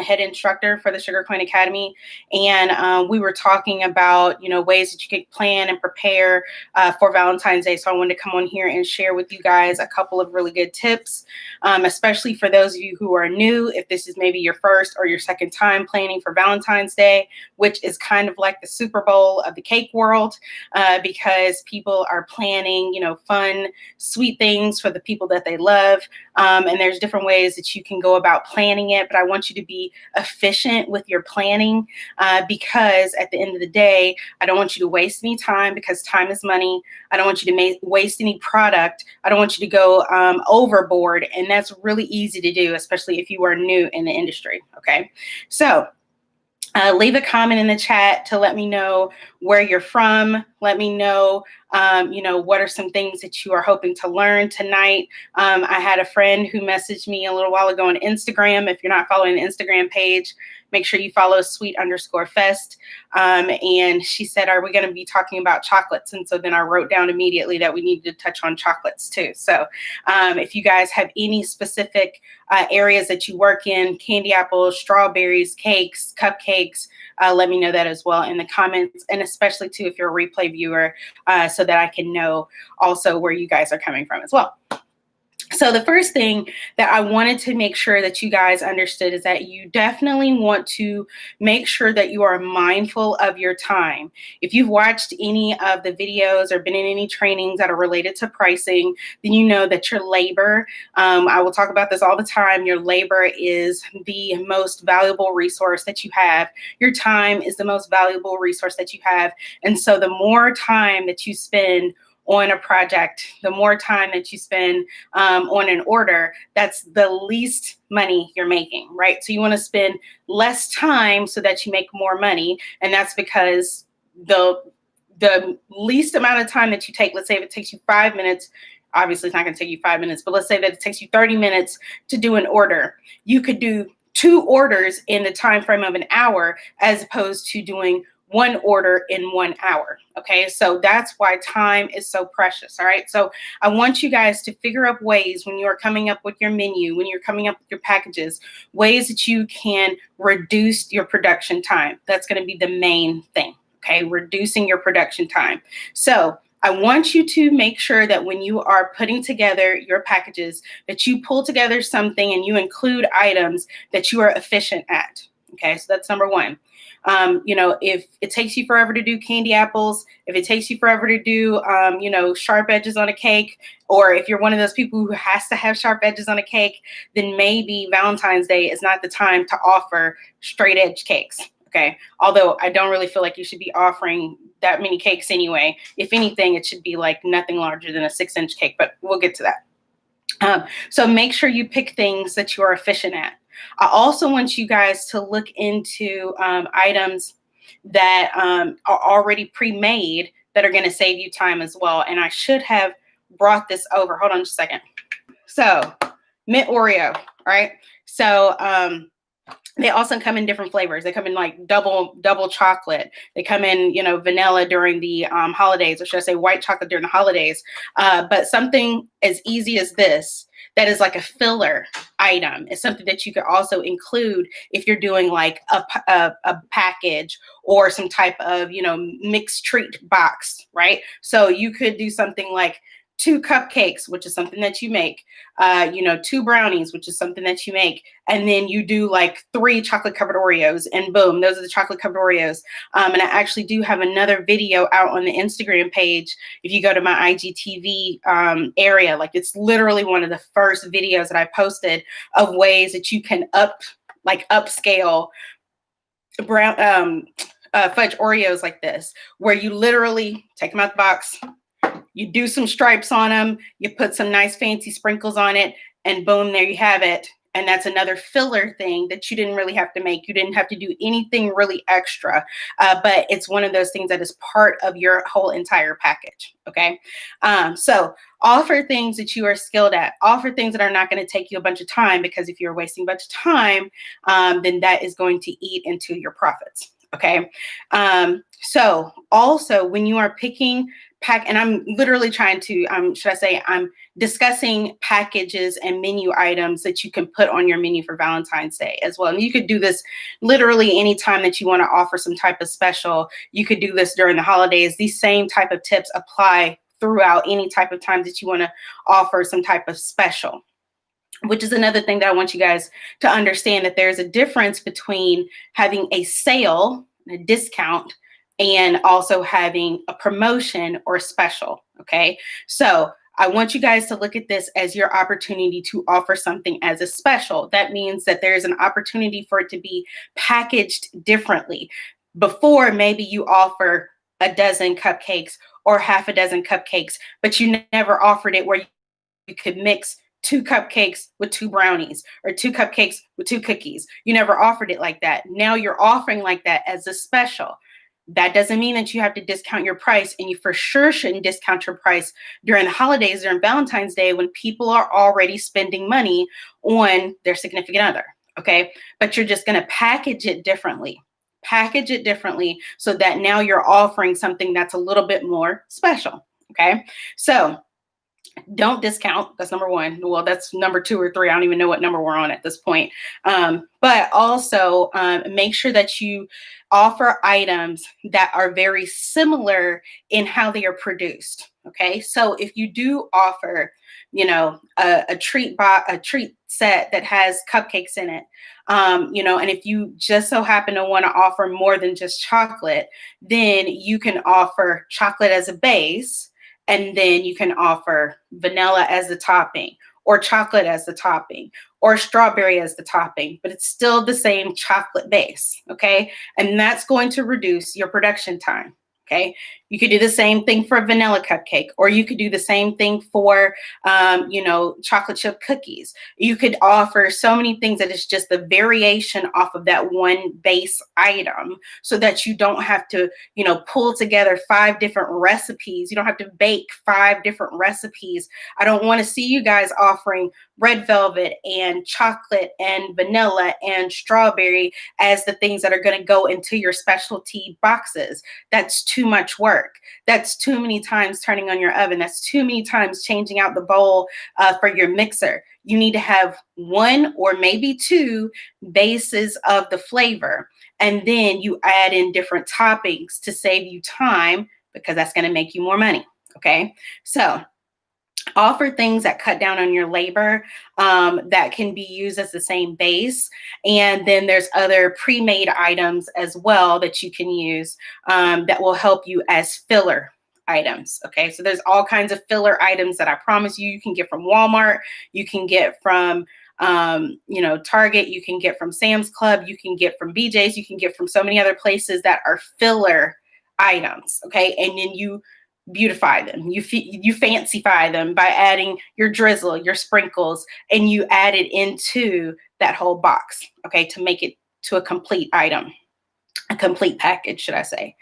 Head Instructor for the Sugar Queen Academy, and we were talking about, ways that you could plan and prepare for Valentine's Day. So I wanted to come on here and share with you guys a couple of really good tips, especially for those of you who are new, if this is maybe your first or your second time planning for Valentine's Day, which is kind of like the Super Bowl of the cake world, because people are planning, fun, sweet things for the people that they love. And there's different ways that you can go about planning it, but I want you to be efficient with your planning, because at the end of the day, I don't want you to waste any time, because time is money. I don't want you to waste any product. I don't want you to go overboard, and that's really easy to do, especially if you are new in the industry. Okay, so leave a comment in the chat to let me know where you're from. Let me know, what are some things that you are hoping to learn tonight. I had a friend who messaged me a little while ago on Instagram. If you're not following the Instagram page, make sure you follow sweet_fest. And she said, are we going to be talking about chocolates? And so then I wrote down immediately that we needed to touch on chocolates too. So if you guys have any specific areas that you work in, candy apples, strawberries, cakes, cupcakes, let me know that as well in the comments, and especially too if you're a replay viewer, so that I can know also where you guys are coming from as well. So the first thing that I wanted to make sure that you guys understood is that you definitely want to make sure that you are mindful of your time. If you've watched any of the videos or been in any trainings that are related to pricing, then you know that your labor, I will talk about this all the time, your labor is the most valuable resource that you have. Your time is the most valuable resource that you have. And so the more time that you spend on a project, the more time that you spend on an order, that's the least money you're making, right? So you want to spend less time so that you make more money. And that's because the least amount of time that you take, let's say if it takes you 5 minutes, obviously it's not going to take you 5 minutes, but let's say that it takes you 30 minutes to do an order. You could do 2 orders in the time frame of an hour, as opposed to doing 1 order in 1 hour. Okay, so that's why time is so precious. All right, so I want you guys to figure out ways when you are coming up with your menu, when you're coming up with your packages, ways that you can reduce your production time. That's going to be the main thing. Okay, reducing your production time. So I want you to make sure that when you are putting together your packages, that you pull together something and you include items that you are efficient at. Okay, so that's number one. If it takes you forever to do candy apples, if it takes you forever to do, sharp edges on a cake, or if you're one of those people who has to have sharp edges on a cake, then maybe Valentine's Day is not the time to offer straight edge cakes. Okay, although I don't really feel like you should be offering that many cakes anyway. If anything, it should be like nothing larger than a 6-inch cake, but we'll get to that. So make sure you pick things that you are efficient at. I also want you guys to look into items that are already pre-made that are going to save you time as well. And I should have brought this over. Hold on just a second. So mint Oreo, all right? So they also come in different flavors. They come in like double chocolate. They come in, vanilla during the holidays, or should I say white chocolate during the holidays. But something as easy as this, that is like a filler item, is something that you could also include if you're doing like a package or some type of, mixed treat box, right? So you could do something like 2 cupcakes, which is something that you make, 2 brownies, which is something that you make, and then you do like 3 chocolate covered Oreos, and boom, those are the chocolate covered Oreos. And I actually do have another video out on the Instagram page. If you go to my IGTV area, like it's literally one of the first videos that I posted of ways that you can upscale brown fudge Oreos like this, where you literally take them out the box, you do some stripes on them, you put some nice fancy sprinkles on it, and boom, there you have it. And that's another filler thing that you didn't really have to make. You didn't have to do anything really extra, but it's one of those things that is part of your whole entire package, okay? So offer things that you are skilled at. Offer things that are not going to take you a bunch of time, because if you're wasting a bunch of time, then that is going to eat into your profits. Okay. So also when you are picking and I'm literally trying to, should I say, I'm discussing packages and menu items that you can put on your menu for Valentine's Day as well. And you could do this literally anytime that you want to offer some type of special. You could do this during the holidays. These same type of tips apply throughout any type of time that you want to offer some type of special, which is another thing that I want you guys to understand, that there's a difference between having a sale, a discount, and also having a promotion or a special, okay? So I want you guys to look at this as your opportunity to offer something as a special. That means that there's an opportunity for it to be packaged differently. Before, maybe you offer a dozen cupcakes or half a dozen cupcakes, but you never offered it where you could mix 2 cupcakes with 2 brownies or 2 cupcakes with 2 cookies. You never offered it like that. Now you're offering like that as a special. That doesn't mean that you have to discount your price, and you for sure shouldn't discount your price during the holidays, during Valentine's Day, when people are already spending money on their significant other, okay? But you're just gonna package it differently. Package it differently so that now you're offering something that's a little bit more special, okay? So don't discount. That's number one. Well, that's number 2 or 3. I don't even know what number we're on at this point. But also make sure that you offer items that are very similar in how they are produced. Okay. So if you do offer, you know, a treat set that has cupcakes in it, you know, and if you just so happen to want to offer more than just chocolate, then you can offer chocolate as a base, and then you can offer vanilla as the topping, or chocolate as the topping, or strawberry as the topping, but it's still the same chocolate base, okay? And that's going to reduce your production time, okay? You could do the same thing for a vanilla cupcake, or you could do the same thing for, you know, chocolate chip cookies. You could offer so many things that it's just the variation off of that one base item, so that you don't have to, you know, pull together 5 different recipes. You don't have to bake 5 different recipes. I don't want to see you guys offering red velvet and chocolate and vanilla and strawberry as the things that are going to go into your specialty boxes. That's too much work. That's too many times turning on your oven. That's too many times changing out the bowl for your mixer. You need to have 1 or maybe 2 bases of the flavor, and then you add in different toppings to save you time, because that's going to make you more money. Okay, so offer things that cut down on your labor, that can be used as the same base. And then there's other pre-made items as well that you can use, that will help you as filler items. Okay, so there's all kinds of filler items that I promise you can get from Walmart, you can get from you know, Target, you can get from Sam's Club, you can get from BJ's, you can get from so many other places that are filler items. Okay, and then you beautify them, you fancyfy them by adding your drizzle, your sprinkles, and you add it into that whole box, okay, to make it to a complete item, a complete package, should I say.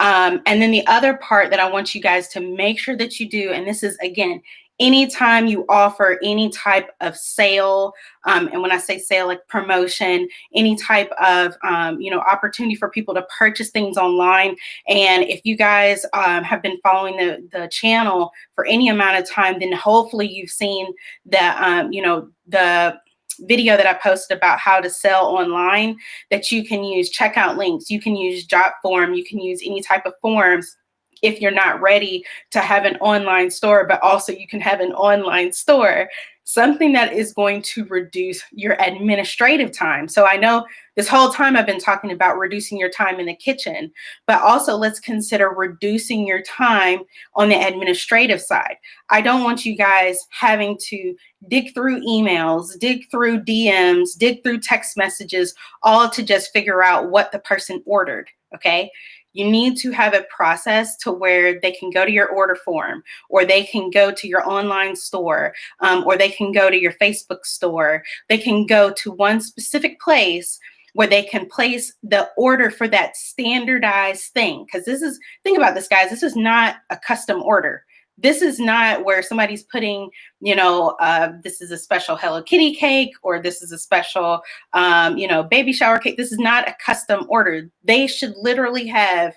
And then the other part that I want you guys to make sure that you do, and this is, again, anytime you offer any type of sale, and when I say sale, like promotion, any type of you know, opportunity for people to purchase things online. And if you guys have been following the channel for any amount of time, then hopefully you've seen the you know, the video that I posted about how to sell online, that you can use checkout links, you can use Jotform, you can use any type of forms if you're not ready to have an online store, but also you can have an online store, something that is going to reduce your administrative time. So I know this whole time I've been talking about reducing your time in the kitchen, but also let's consider reducing your time on the administrative side. I don't want you guys having to dig through emails, dig through DMs, dig through text messages, all to just figure out what the person ordered, okay? You need to have a process to where they can go to your order form, or they can go to your online store, or they can go to your Facebook store. They can go to one specific place where they can place the order for that standardized thing. Because this is, think about this, guys, this is not a custom order. This is not where somebody's putting, this is a special Hello Kitty cake, or this is a special, baby shower cake. This is not a custom order. They should literally have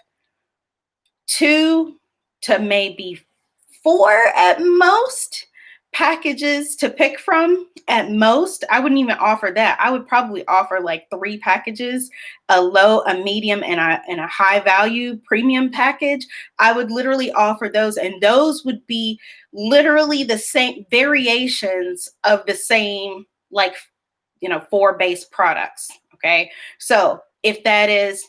2 to maybe 4 at most packages to pick from at most. I wouldn't even offer that. I would probably offer like 3 packages, a low, a medium, and a high value premium package. I would literally offer those, and those would be literally the same variations of the same, like, 4 base products. Okay. So if that is,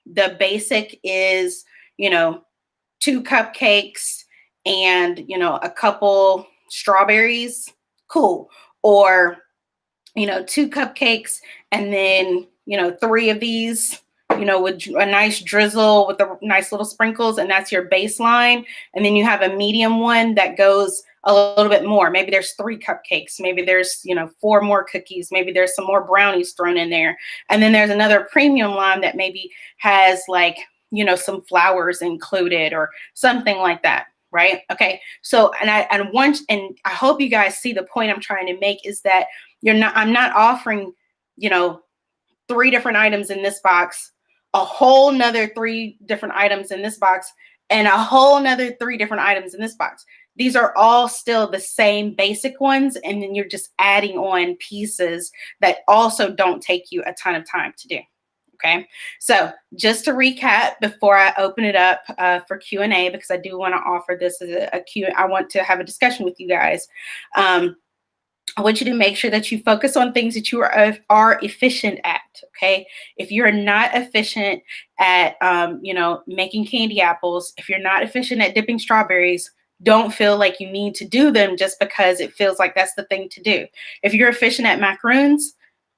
the basic is, 2 cupcakes and, a couple strawberries, cool. Or, 2 cupcakes and then, 3 of these, with a nice drizzle with a nice little sprinkles, and that's your baseline. And then you have a medium one that goes a little bit more. Maybe there's 3 cupcakes. Maybe there's, 4 more cookies. Maybe there's some more brownies thrown in there. And then there's another premium line that maybe has like, some flowers included or something like that. Right. Okay. So, and I hope you guys see the point I'm trying to make is that I'm not offering, 3 different items in this box, a whole nother 3 different items in this box, and a whole nother 3 different items in this box. These are all still the same basic ones. And then you're just adding on pieces that also don't take you a ton of time to do. Okay, so just to recap before I open it up for Q&A, because I do want to offer this as a Q. I want to have a discussion with you guys. I want you to make sure that you focus on things that you are efficient at. Okay, if you're not efficient at making candy apples, if you're not efficient at dipping strawberries, don't feel like you need to do them just because it feels like that's the thing to do. If you're efficient at macaroons,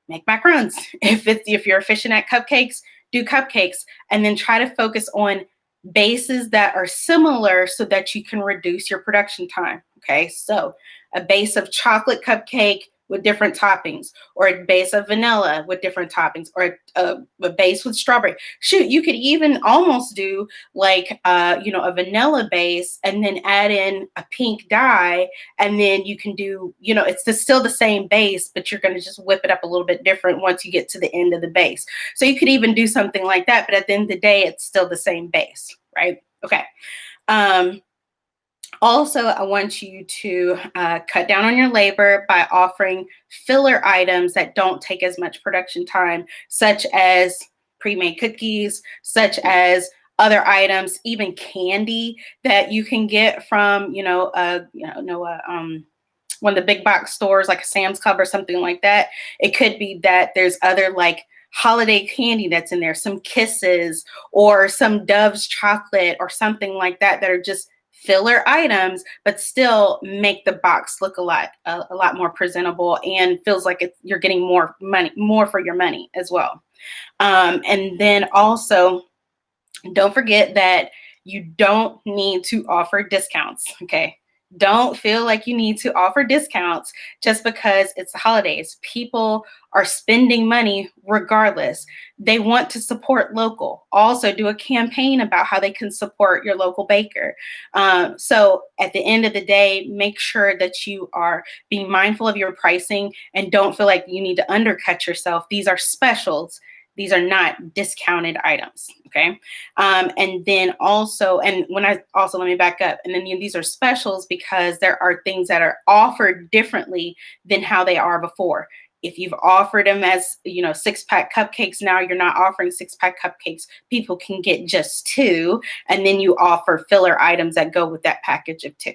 make macaroons. If you're efficient at cupcakes, do cupcakes, and then try to focus on bases that are similar so that you can reduce your production time. Okay, so a base of chocolate cupcake with different toppings, or a base of vanilla with different toppings, or a base with strawberry. Shoot, you could even almost do like, a vanilla base and then add in a pink dye. And then you can do, it's still the same base, but you're going to just whip it up a little bit different once you get to the end of the base. So you could even do something like that, but at the end of the day, it's still the same base, right? Okay. Also, I want you to cut down on your labor by offering filler items that don't take as much production time, such as pre-made cookies, such as other items, even candy that you can get from, one of the big box stores like a Sam's Club or something like that. It could be that there's other like holiday candy that's in there, some Kisses or some Dove's chocolate or something like that are just filler items, but still make the box look a lot more presentable and feels like you're getting more for your money as well. And then also, don't forget that you don't need to offer discounts. Okay. Don't feel like you need to offer discounts just because it's the holidays. People are spending money regardless. They want to support local. Also, do a campaign about how they can support your local baker. So at the end of the day, make sure that you are being mindful of your pricing and don't feel like you need to undercut yourself. These are specials. These are not discounted items, okay? And then also, let me back up. And then these are specials because there are things that are offered differently than how they are before. If you've offered them as, 6-pack cupcakes, now you're not offering 6-pack cupcakes. People can get just 2, and then you offer filler items that go with that package of 2.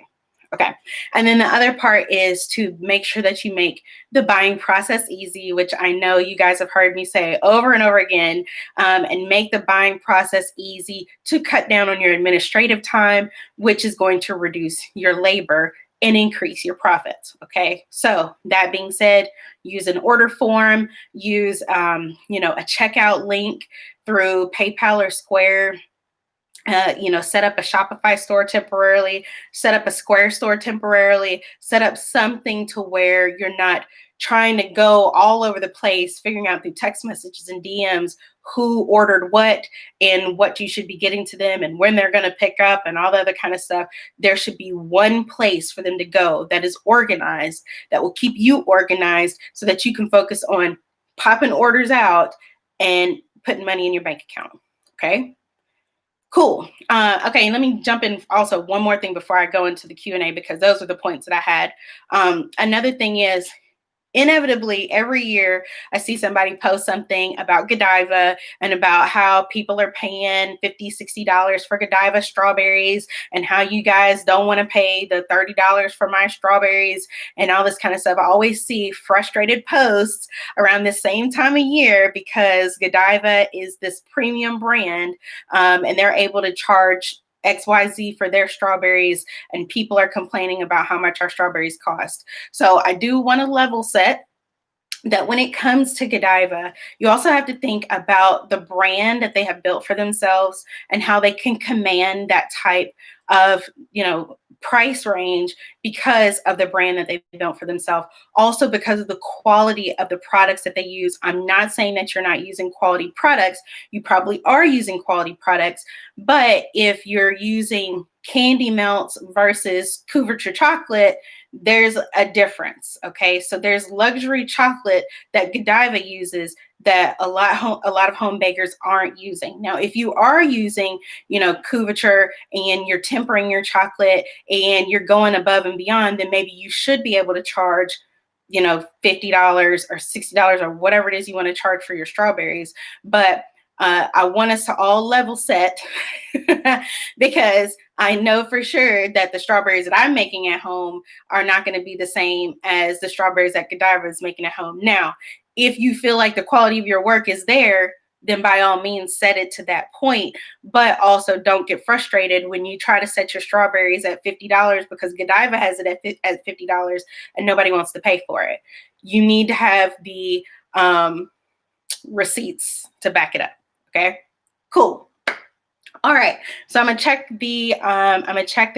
Okay. And then the other part is to make sure that you make the buying process easy, which I know you guys have heard me say over and over again, and make the buying process easy to cut down on your administrative time, which is going to reduce your labor and increase your profits. Okay. So that being said, use an order form, use, a checkout link through PayPal or Square. Set up a Shopify store temporarily, set up a Square store temporarily, set up something to where you're not trying to go all over the place, figuring out through text messages and DMs who ordered what and what you should be getting to them and when they're going to pick up and all the other kind of stuff. There should be one place for them to go that is organized, that will keep you organized so that you can focus on popping orders out and putting money in your bank account. Okay. Cool. Okay, let me jump in also one more thing before I go into the Q&A, because those are the points that I had. Another thing is, inevitably, every year I see somebody post something about Godiva and about how people are paying $50, $60 for Godiva strawberries and how you guys don't want to pay the $30 for my strawberries and all this kind of stuff. I always see frustrated posts around the same time of year because Godiva is this premium brand, and they're able to charge XYZ for their strawberries, and people are complaining about how much our strawberries cost. So I do want to level set that when it comes to Godiva, you also have to think about the brand that they have built for themselves and how they can command that type of, price range because of the brand that they've built for themselves. Also because of the quality of the products that they use. I'm not saying that you're not using quality products. You probably are using quality products, but if you're using candy melts versus couverture chocolate, there's a difference. Okay, so there's luxury chocolate that Godiva uses that a lot of home bakers aren't using. Now, if you are using, couverture and you're tempering your chocolate and you're going above and beyond, then maybe you should be able to charge, $50 or $60 or whatever it is you want to charge for your strawberries. But I want us to all level set because I know for sure that the strawberries that I'm making at home are not going to be the same as the strawberries that Godiva is making at home. Now, if you feel like the quality of your work is there, then by all means set it to that point, but also don't get frustrated when you try to set your strawberries at $50 because Godiva has it at $50 and nobody wants to pay for it. You need to have the receipts to back it up. Okay, cool. All right, so I'm gonna check the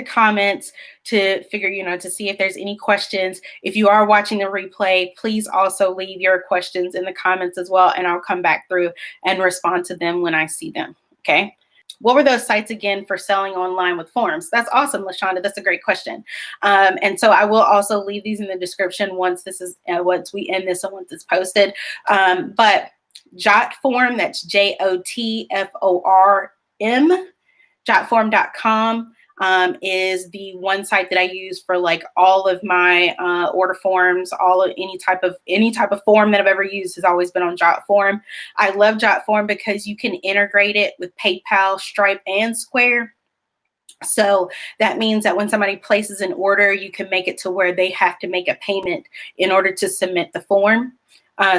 comments to figure, to see if there's any questions. If you are watching the replay, please also leave your questions in the comments as well, and I'll come back through and respond to them when I see them. Okay. What were those sites again for selling online with forms? That's awesome, LaShonda. That's a great question. And so I will also leave these in the description once we end this and once it's posted. But Jotform, that's JOTFORM, jotform.com is the one site that I use for like all of my order forms. Any type of form that I've ever used has always been on Jotform. I love Jotform because you can integrate it with PayPal, Stripe, and Square. So that means that when somebody places an order, you can make it to where they have to make a payment in order to submit the form.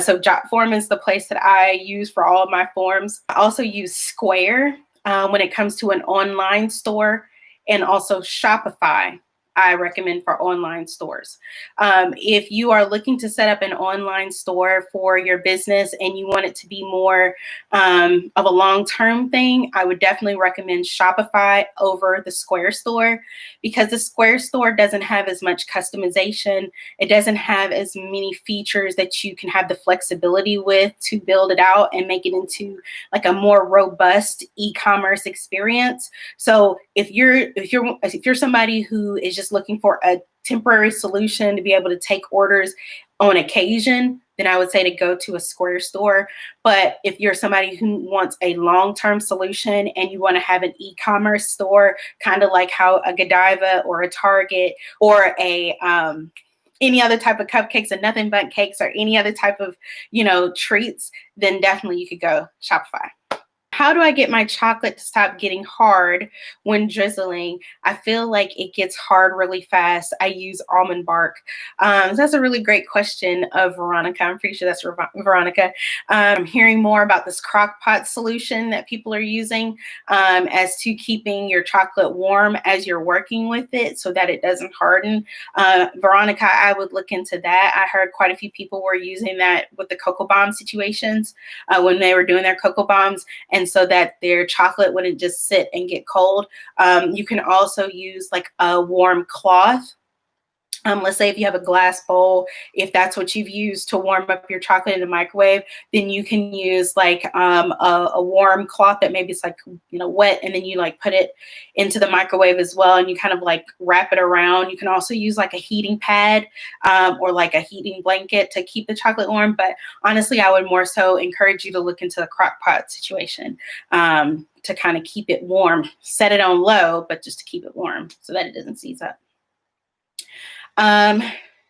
So Jotform is the place that I use for all of my forms. I also use Square when it comes to an online store, and also Shopify I recommend for online stores. If you are looking to set up an online store for your business and you want it to be more of a long-term thing, I would definitely recommend Shopify over the Square store, because the Square store doesn't have as much customization. It doesn't have as many features that you can have the flexibility with to build it out and make it into like a more robust e-commerce experience. So if you're somebody who is just looking for a temporary solution to be able to take orders on occasion, then I would say to go to a Square store. But if you're somebody who wants a long-term solution and you want to have an e-commerce store, kind of like how a Godiva or a Target or a any other type of cupcakes and nothing but cakes or any other type of, treats, then definitely you could go Shopify. How do I get my chocolate to stop getting hard when drizzling? I feel like it gets hard really fast. I use almond bark. That's a really great question of Veronica. I'm pretty sure that's Veronica. I'm hearing more about this crock pot solution that people are using as to keeping your chocolate warm as you're working with it so that it doesn't harden. Veronica, I would look into that. I heard quite a few people were using that with the cocoa bomb situations when they were doing their cocoa bombs, and so that their chocolate wouldn't just sit and get cold. You can also use like a warm cloth Let's say if you have a glass bowl, if that's what you've used to warm up your chocolate in the microwave, then you can use like a warm cloth that maybe it's like, wet, and then you like put it into the microwave as well, and you kind of like wrap it around. You can also use like a heating pad or like a heating blanket to keep the chocolate warm. But honestly, I would more so encourage you to look into the crock pot situation to kind of keep it warm. Set it on low, but just to keep it warm so that it doesn't seize up.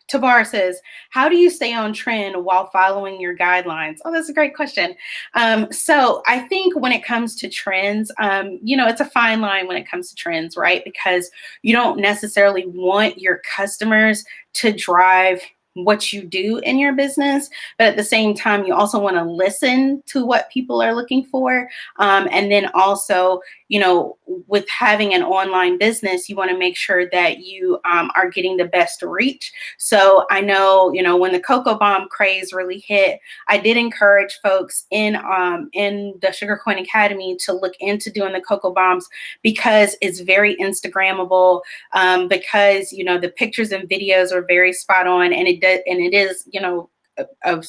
Tabar says, how do you stay on trend while following your guidelines? Oh, that's a great question. So I think when it comes to trends, it's a fine line when it comes to trends, right? Because you don't necessarily want your customers to drive what you do in your business, but at the same time, you also want to listen to what people are looking for. And then also, with having an online business, you want to make sure that you are getting the best reach. So I know, when the Cocoa Bomb craze really hit, I did encourage folks in the Sugar Coin Academy to look into doing the Cocoa Bombs because it's very Instagrammable, because, the pictures and videos are very spot on, and it is, a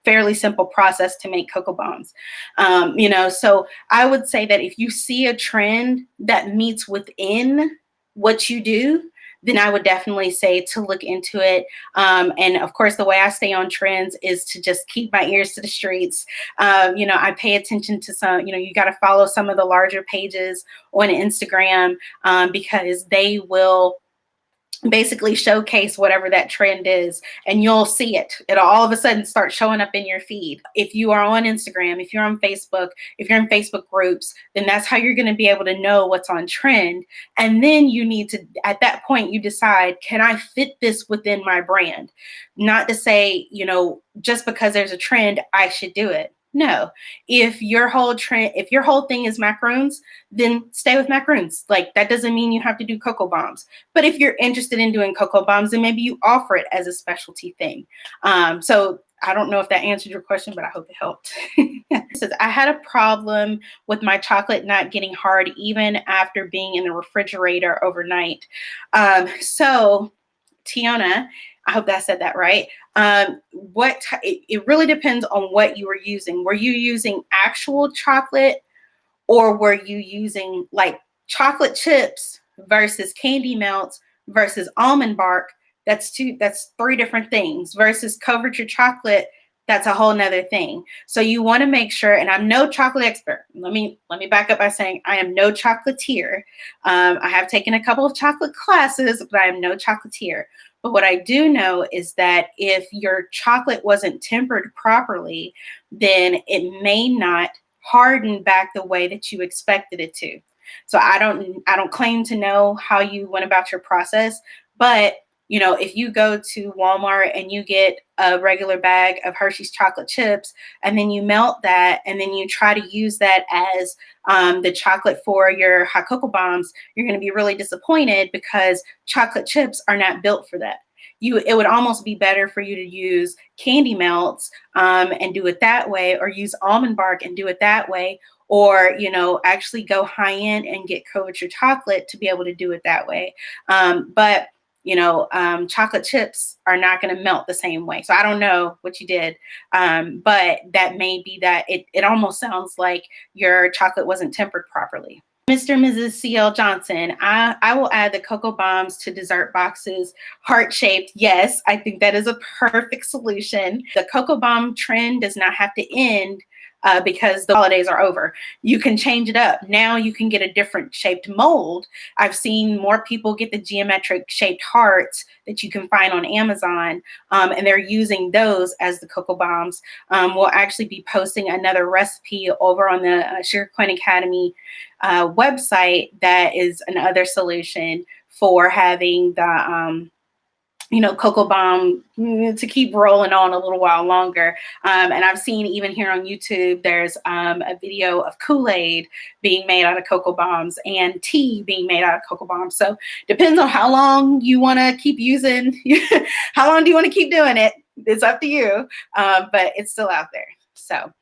fairly simple process to make Cocoa Bombs. So I would say that if you see a trend that meets within what you do, then I would definitely say to look into it. And of course, the way I stay on trends is to just keep my ears to the streets. I pay attention to some, you got to follow some of the larger pages on Instagram because they will basically showcase whatever that trend is, and you'll see it. It'll all of a sudden start showing up in your feed. If you are on Instagram, if you're on Facebook, if you're in Facebook groups, then that's how you're going to be able to know what's on trend. And then you need to, at that point, you decide, can I fit this within my brand? Not to say, just because there's a trend, I should do it. No, if your whole thing is macaroons, then stay with macaroons. Like, that doesn't mean you have to do Cocoa Bombs. But if you're interested in doing Cocoa Bombs, then maybe you offer it as a specialty thing. So I don't know if that answered your question, but I hope it helped. It says, I had a problem with my chocolate not getting hard even after being in the refrigerator overnight. So Tiana, I hope that said that right. It really depends on what you were using. Were you using actual chocolate, or were you using like chocolate chips versus candy melts versus almond bark? That's three different things. Versus covered your chocolate, that's a whole nother thing. So you want to make sure, and I'm no chocolate expert. Let me back up by saying I am no chocolatier. I have taken a couple of chocolate classes, but I am no chocolatier. But what I do know is that if your chocolate wasn't tempered properly, then it may not harden back the way that you expected it to. So I don't claim to know how you went about your process, but if you go to Walmart and you get a regular bag of Hershey's chocolate chips, and then you melt that, and then you try to use that as the chocolate for your hot cocoa bombs, you're going to be really disappointed because chocolate chips are not built for that. It would almost be better for you to use candy melts and do it that way, or use almond bark and do it that way, or actually go high end and get covered your chocolate to be able to do it that way. But chocolate chips are not going to melt the same way. So I don't know what you did, but that may be that it almost sounds like your chocolate wasn't tempered properly. Mr. and Mrs. C.L. Johnson, I will add the cocoa bombs to dessert boxes, heart-shaped. Yes, I think that is a perfect solution. The cocoa bomb trend does not have to end because the holidays are over. You can change it up. Now you can get a different shaped mold. I've seen more people get the geometric shaped hearts that you can find on Amazon, and they're using those as the cocoa bombs. We'll actually be posting another recipe over on the Sugar Coin Academy website that is another solution for having the cocoa bomb to keep rolling on a little while longer. And I've seen even here on YouTube, there's a video of Kool-Aid being made out of cocoa bombs and tea being made out of cocoa bombs. So depends on how long you want to keep using, how long do you want to keep doing it? It's up to you, but it's still out there. So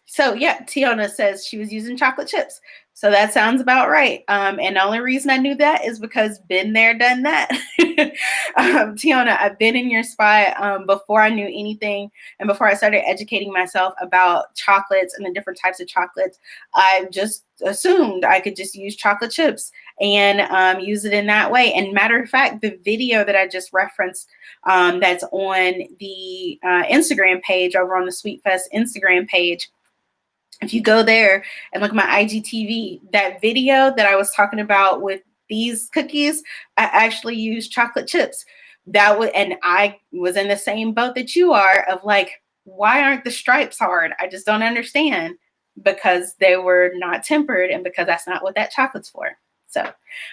So yeah, Tiana says she was using chocolate chips. So that sounds about right. And the only reason I knew that is because been there, done that. Tiana, I've been in your spot before I knew anything, and before I started educating myself about chocolates and the different types of chocolates. I just assumed I could just use chocolate chips and use it in that way. And matter of fact, the video that I just referenced that's on the Instagram page, over on the Sweet Fest Instagram page, if you go there and look at my IGTV, that video that I was talking about with these cookies, I actually used chocolate chips. And I was in the same boat that you are, of like, why aren't the stripes hard? I just don't understand, because they were not tempered and because that's not what that chocolate's for. So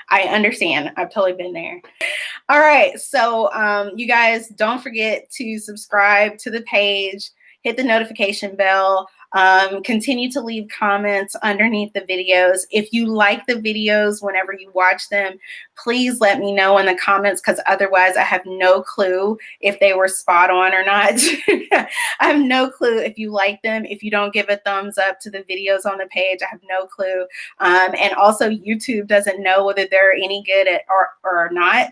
I understand. I've totally been there. All right. So you guys, don't forget to subscribe to the page, hit the notification bell. Continue to leave comments underneath the videos. If you like the videos whenever you watch them, please let me know in the comments, because otherwise I have no clue if they were spot on or not. I have no clue if you like them. If you don't give a thumbs up to the videos on the page, I have no clue. And also YouTube doesn't know whether they're any good at or not.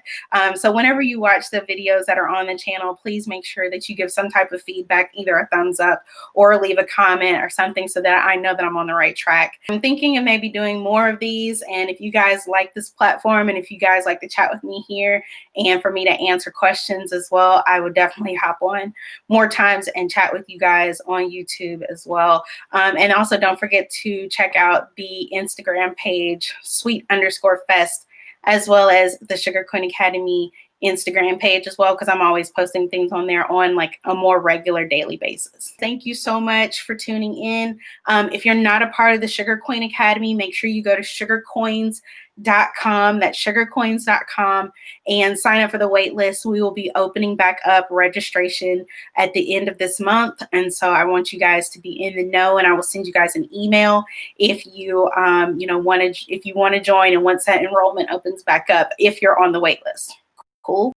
So whenever you watch the videos that are on the channel, please make sure that you give some type of feedback, either a thumbs up or leave a comment or something, so that I know that I'm on the right track. I'm thinking of maybe doing more of these, and if you guys like this platform and if you guys like to chat with me here and for me to answer questions as well, I would definitely hop on more times and chat with you guys on YouTube as well. And also don't forget to check out the Instagram page, sweet_fest, as well as the Sugar Queen Academy Instagram page as well, because I'm always posting things on there on like a more regular daily basis. Thank you so much for tuning in. If you're not a part of the Sugar Queen Academy, make sure you go to sugarcoins.com. That's sugarcoins.com, and sign up for the wait list. We will be opening back up registration at the end of this month, and so I want you guys to be in the know, and I will send you guys an email if you want to join, and once that enrollment opens back up, if you're on the wait list. Cool.